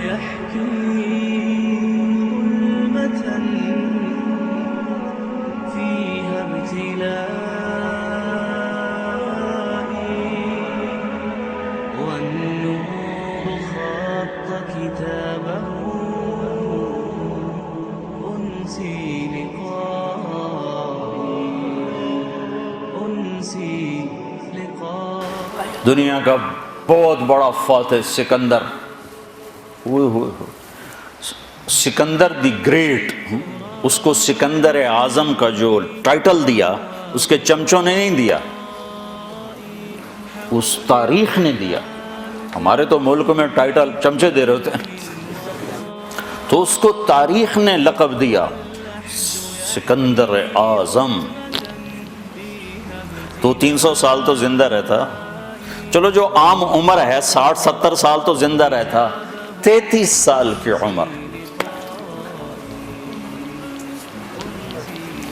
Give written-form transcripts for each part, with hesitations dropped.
يحكي ظلمة فيها ابتلائي والنور خط كتابه أنسي لقائي أنسي لقائي. دنیا کا بہت بڑا فاتح سکندر، سکندر دی گریٹ، اس کو سکندر اعظم کا جو ٹائٹل دیا اس کے چمچوں نے نہیں دیا، اس تاریخ نے دیا. ہمارے تو ملک میں ٹائٹل چمچے دے رہے ہوتے ہیں، تو اس کو تاریخ نے لقب دیا سکندر اعظم. تو 300 سال تو زندہ رہتا، چلو جو عام عمر ہے 60-70 سال تو زندہ رہتا، 33 سال کی عمر.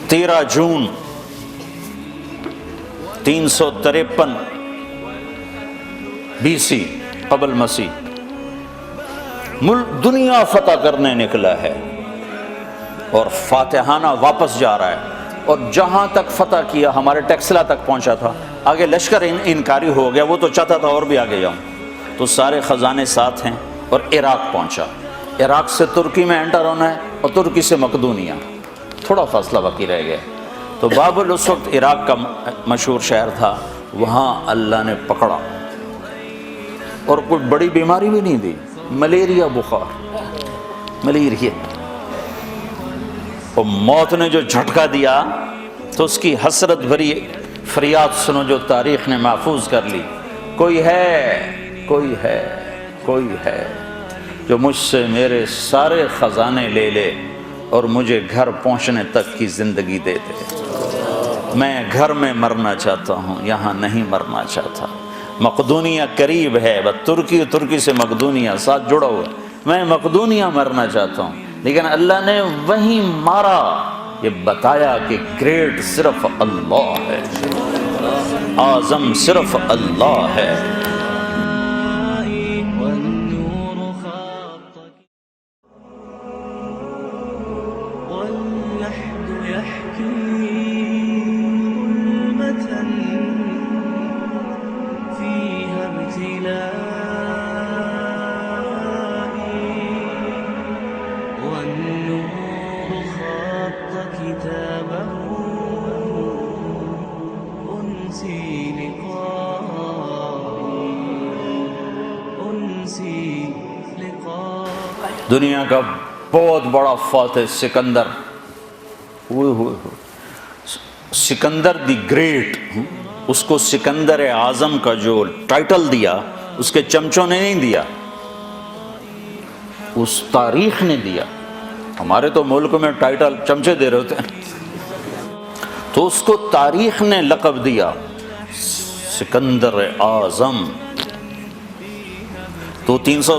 13 جون 353 BC قبل مسیح دنیا فتح کرنے نکلا ہے اور فاتحانہ واپس جا رہا ہے. اور جہاں تک فتح کیا ہمارے ٹیکسلا تک پہنچا تھا، آگے لشکر انکاری ہو گیا، وہ تو چاہتا تھا اور بھی آگے جاؤں، تو سارے خزانے ساتھ ہیں اور عراق پہنچا. عراق سے ترکی میں انٹر ہونا ہے اور ترکی سے مقدونیہ، تھوڑا فاصلہ باقی رہ گیا. تو بابل اس وقت عراق کا مشہور شہر تھا، وہاں اللہ نے پکڑا اور کوئی بڑی بیماری بھی نہیں دی، ملیریا بخار، ملیریا. اور موت نے جو جھٹکا دیا تو اس کی حسرت بھری فریاد سنو جو تاریخ نے محفوظ کر لی. کوئی ہے، کوئی ہے، کوئی ہے جو مجھ سے میرے سارے خزانے لے لے اور مجھے گھر پہنچنے تک کی زندگی دے دے. میں گھر میں مرنا چاہتا ہوں، یہاں نہیں مرنا چاہتا. مقدونیہ قریب ہے، بس ترکی سے مقدونیہ ساتھ جڑا ہوا. میں مقدونیہ مرنا چاہتا ہوں، لیکن اللہ نے وہیں مارا، یہ بتایا کہ گریٹ صرف اللہ ہے، اعظم صرف اللہ ہے. والنور خط واللحد يحكي ظلمة فيها ابتلائي والنور خط كتابه أنسي لقائي أنسي لقائي. دنیا کا بہت بڑا فاتح سکندر، سکندر دی گریٹ، اس کو سکندر اعظم کا جو ٹائٹل دیا اس کے چمچوں نے نہیں دیا، اس تاریخ نے دیا. ہمارے تو ملک میں ٹائٹل چمچے دے رہے ہوتے ہیں، تو اس کو تاریخ نے لقب دیا سکندر اعظم. تو 300